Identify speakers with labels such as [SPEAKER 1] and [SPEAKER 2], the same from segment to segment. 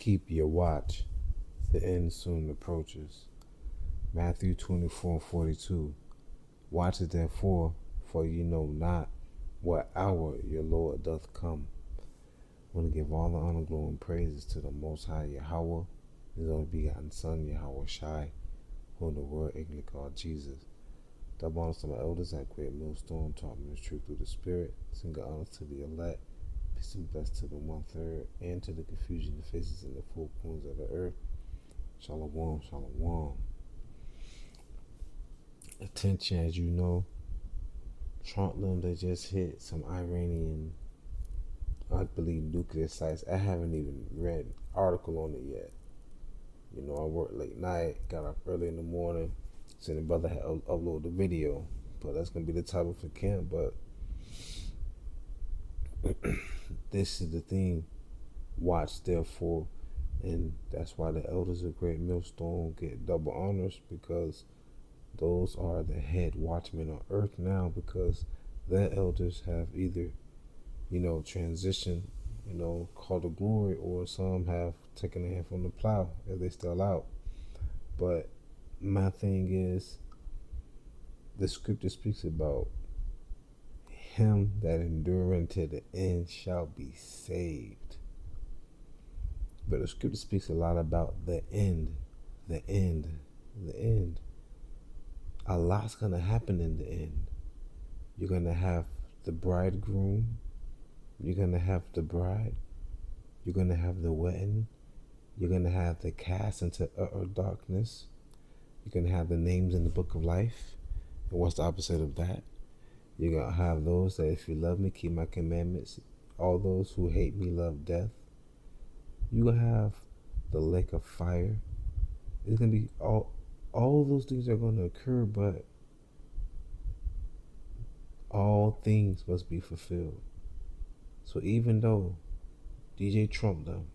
[SPEAKER 1] Keep your watch. The end soon approaches. Matthew 24:42. Watch it therefore, for you know not what hour your Lord doth come. I want to give all the honor, glory, and praises to the Most High Yahawah, His only begotten Son, YAHAWASHI, who in the world ignorantly called Jesus. Double honors to my elders at great MILESTONE, taught me the truth through the Spirit. Single honors to the elect. Peace and blessings to the 1/3, and to the confusion that faces in the four corners of the earth. Shalom, shalom. Attention, as you know, Trump them, they just hit some Iranian, I believe, nuclear sites. I haven't even read an article on it yet. You know, I worked late night, got up early in the morning, so the brother had uploaded the video. But that's going to be the title for camp. But this is the theme, watch therefore. And that's why the elders of Great Millstone get double honors, because those are the head watchmen on earth now, because their elders have either, transitioned, called to glory, or some have taken a hand from the plow if they're still out. But my thing is, the scripture speaks about him that endureth to the end shall be saved. But the scripture speaks a lot about the end. A lot's going to happen in the end. You're going to have the bridegroom. You're going to have the bride. You're going to have the wedding. You're going to have the cast into utter darkness. You're going to have the names in the book of life. And what's the opposite of that? You're going to have those that, if you love me, keep my commandments. All those who hate me love death. You're going to have the lake of fire. It's going to be all those things are going to occur, but all things must be fulfilled. So even though DJ Trump them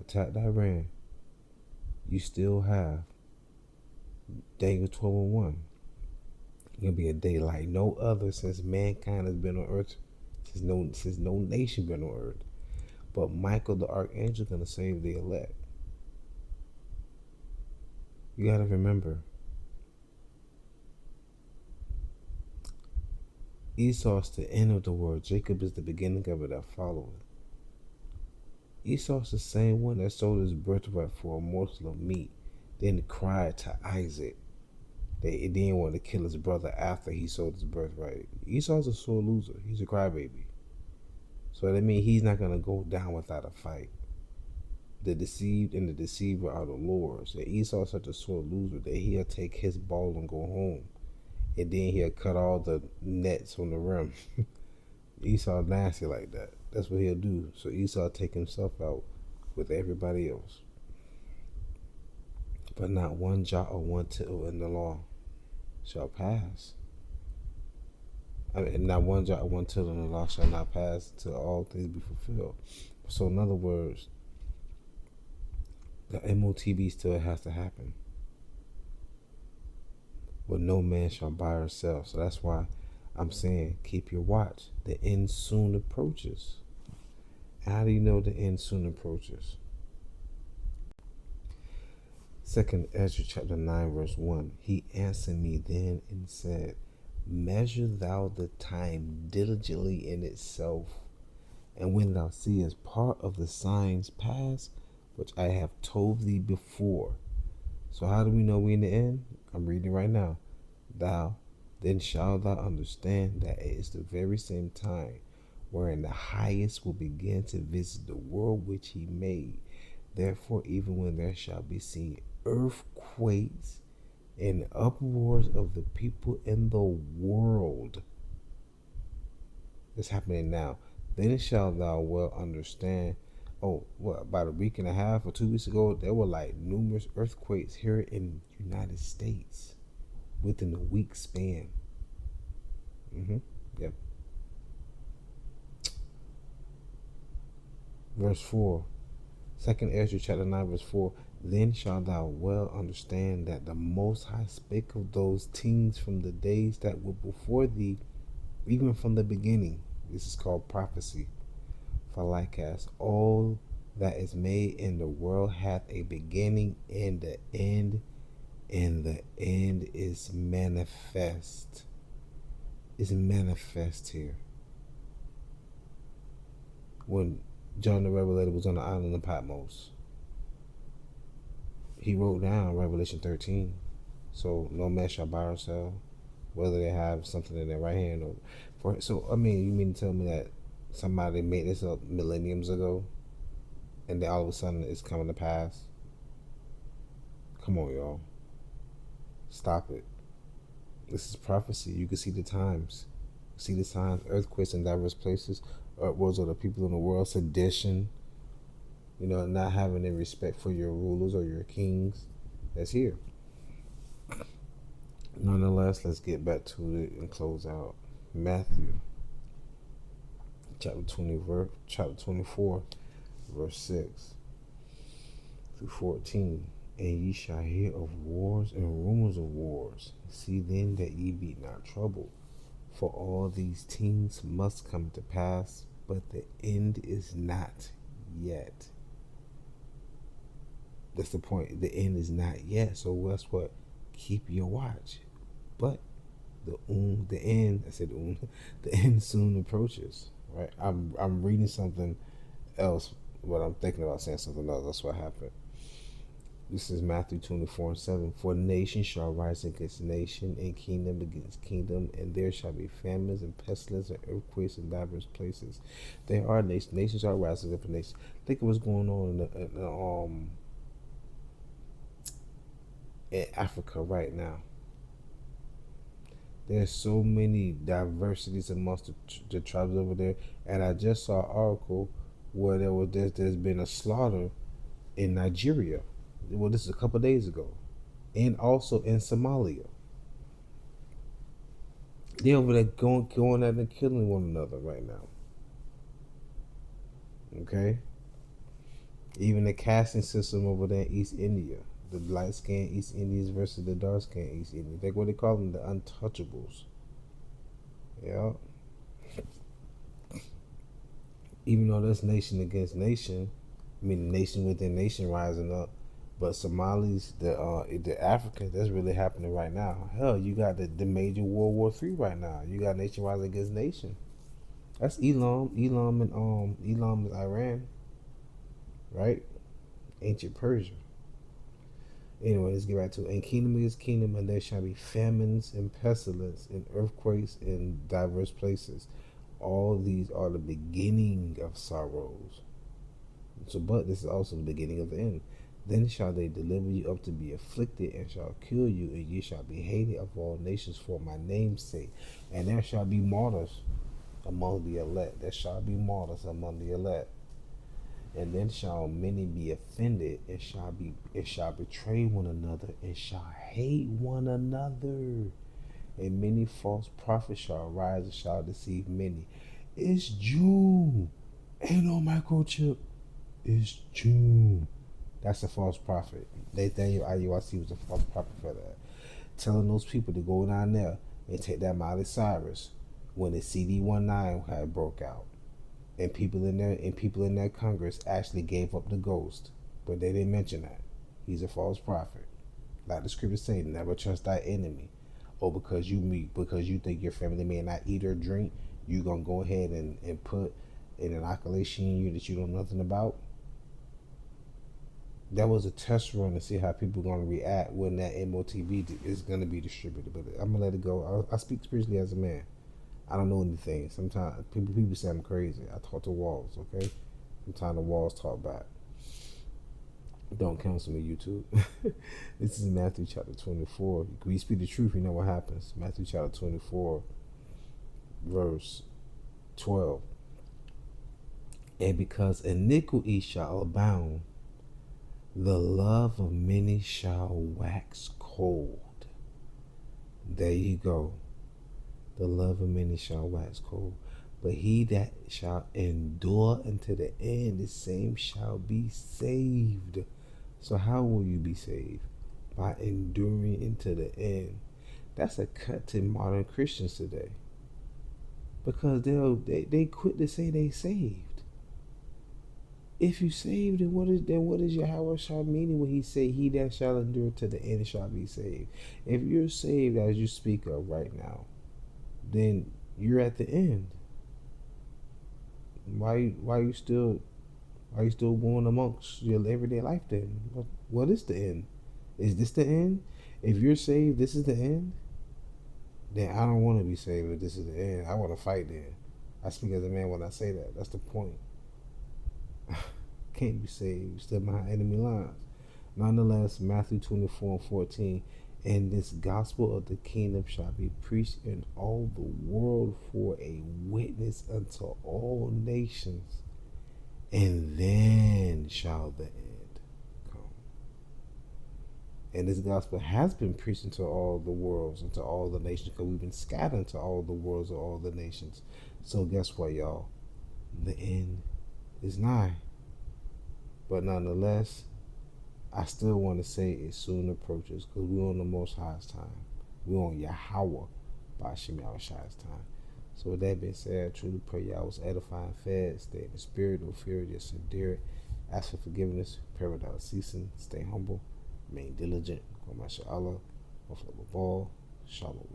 [SPEAKER 1] attacked Iran, you still have Daniel 12:1. It's going to be a day like no other since mankind has been on earth, since no nation been on earth. But Michael the archangel is going to save the elect. You got to remember, Esau is the end of the world. Jacob is the beginning of it that followeth. Esau is the same one that sold his birthright for a morsel of meat, then cried to Isaac that he didn't want to kill his brother after he sold his birthright. Esau's a sore loser. He's a crybaby. So that means he's not going to go down without a fight. The deceived and the deceiver are the lords. And Esau is such a sore loser that he'll take his ball and go home. And then he'll cut all the nets on the rim. Esau nasty like that. That's what he'll do. So Esau take himself out with everybody else. But not one jot or one tittle in the law shall pass. Not one jot or one tittle in the law shall not pass till all things be fulfilled. So in other words, the MOTB still has to happen. But no man shall buy or sell. So that's why I'm saying, keep your watch. The end soon approaches. How do you know the end soon approaches? 2 Ezra chapter 9 verse 1. He answered me then and said, measure thou the time diligently in itself, and when thou seest part of the signs pass, which I have told thee before. So how do we know we in the end? I'm reading right now. Then shalt thou understand that it is the very same time wherein the highest will begin to visit the world which he made. Therefore, even when there shall be seen earthquakes and uproars of the people in the world. It's happening now. Then shalt thou well understand. About a week and a half or 2 weeks ago, there were like numerous earthquakes here in the United States within a week span. Yep. Verse 4. 2 Ezra chapter 9 verse 4. Then shalt thou well understand that the Most High spake of those things from the days that were before thee, even from the beginning. This is called prophecy. For like as all that is made in the world hath a beginning and the end, and the end is manifest. Is manifest here. When John the Revelator was on the island of Patmos, he wrote down Revelation 13. So no man shall buy or sell, whether they have something in their right hand or for. So I mean, you mean to tell me that somebody made this up millenniums ago, and then all of a sudden it's coming to pass? Come on, y'all. Stop it. This is prophecy. You can see the times. See the signs, earthquakes in diverse places, upwards of the people in the world, sedition, not having any respect for your rulers or your kings. That's here. Nonetheless, let's get back to it and close out. Matthew chapter 24, verse 6 through 14. And ye shall hear of wars and rumors of wars. See then that ye be not troubled. For all these things must come to pass, but the end is not yet. That's the point. The end is not yet. So guess what? Keep your watch. But the end. I said the end soon approaches. Right? I'm reading something else, but I'm thinking about saying something else. That's what happened. This is Matthew 24:7. For nation shall rise against nation, and kingdom against kingdom, and there shall be famines and pestilence and earthquakes in diverse places. There are nations. Nations shall rise against nations. Think of what's going on in Africa right now. There's so many diversities amongst the tribes over there, and I just saw an article where there's been a slaughter in Nigeria. Well, this is a couple of days ago, and also in Somalia. They're over there going at and killing one another right now. Okay? Even the casting system over there in East India, the light-skinned East Indians versus the dark-skinned East Indians. That's what they call them, the untouchables. Yeah. Even though that's nation against nation, nation within nation rising up. But Somalis, the Africans, that's really happening right now. Hell, you got the major World War III right now. You got nation rising against nation. That's Elam. Elam is Iran, right? Ancient Persia. Anyway, let's get back to it. And kingdom against kingdom, and there shall be famines and pestilence and earthquakes in diverse places. All these are the beginning of sorrows. So, but this is also the beginning of the end. Then shall they deliver you up to be afflicted, and shall kill you, and ye shall be hated of all nations for my name's sake. And there shall be martyrs among the elect. There shall be martyrs among the elect. And then shall many be offended, and shall betray one another, and shall hate one another. And many false prophets shall rise and shall deceive many. It's June. Ain't no microchip. It's June. That's a false prophet. Nathaniel IUIC was a false prophet for that. Telling those people to go down there and take that Miley Cyrus when the CD19 had broke out. And people in their Congress actually gave up the ghost. But they didn't mention that. He's a false prophet. Like the scriptures say, never trust thy enemy. Or because you think your family may not eat or drink, you gonna go ahead and put an inoculation in you that you know nothing about. That was a test run to see how people are going to react when that MOTV is going to be distributed. But I'm going to let it go. I speak spiritually as a man. I don't know anything. Sometimes people say I'm crazy. I talk to walls, okay? Sometimes the walls talk back. Don't cancel me, YouTube. This is Matthew chapter 24. When you speak the truth, you know what happens. Matthew chapter 24, verse 12. And because iniquity shall abound, the love of many shall wax cold. There you go. The love of many shall wax cold. But he that shall endure unto the end, the same shall be saved. So how will you be saved? By enduring into the end. That's a cut to modern Christians today. Because they quit to say they saved.
[SPEAKER 2] If you saved, then what is YAHAWASHI meaning when he say, "He that shall endure to the end shall be saved"? If you're saved as you speak of right now, then you're at the end. Why you still going amongst your everyday life then? What is the end? Is this the end? If you're saved, this is the end. Then I don't want to be saved if this is the end. I want to fight then. I speak as a man when I say that. That's the point. Can't be saved. Still behind enemy lines. Nonetheless, Matthew 24:14, and this gospel of the kingdom shall be preached in all the world for a witness unto all nations, and then shall the end come. And this gospel has been preached into all the worlds, into all the nations, because we've been scattered into all the worlds of all the nations. So guess what, y'all? The end is nigh. But nonetheless, I still want to say it soon approaches, because we're on the Most High's time. We're on Yahawah by Hashem Yahweh's time. So with that being said, I truly pray y'all was edifying, fed, stay in the spirit, no fear, just endure it. Ask for forgiveness, pray without ceasing, stay humble, remain diligent. Go MashaAllah, of all, Shalom.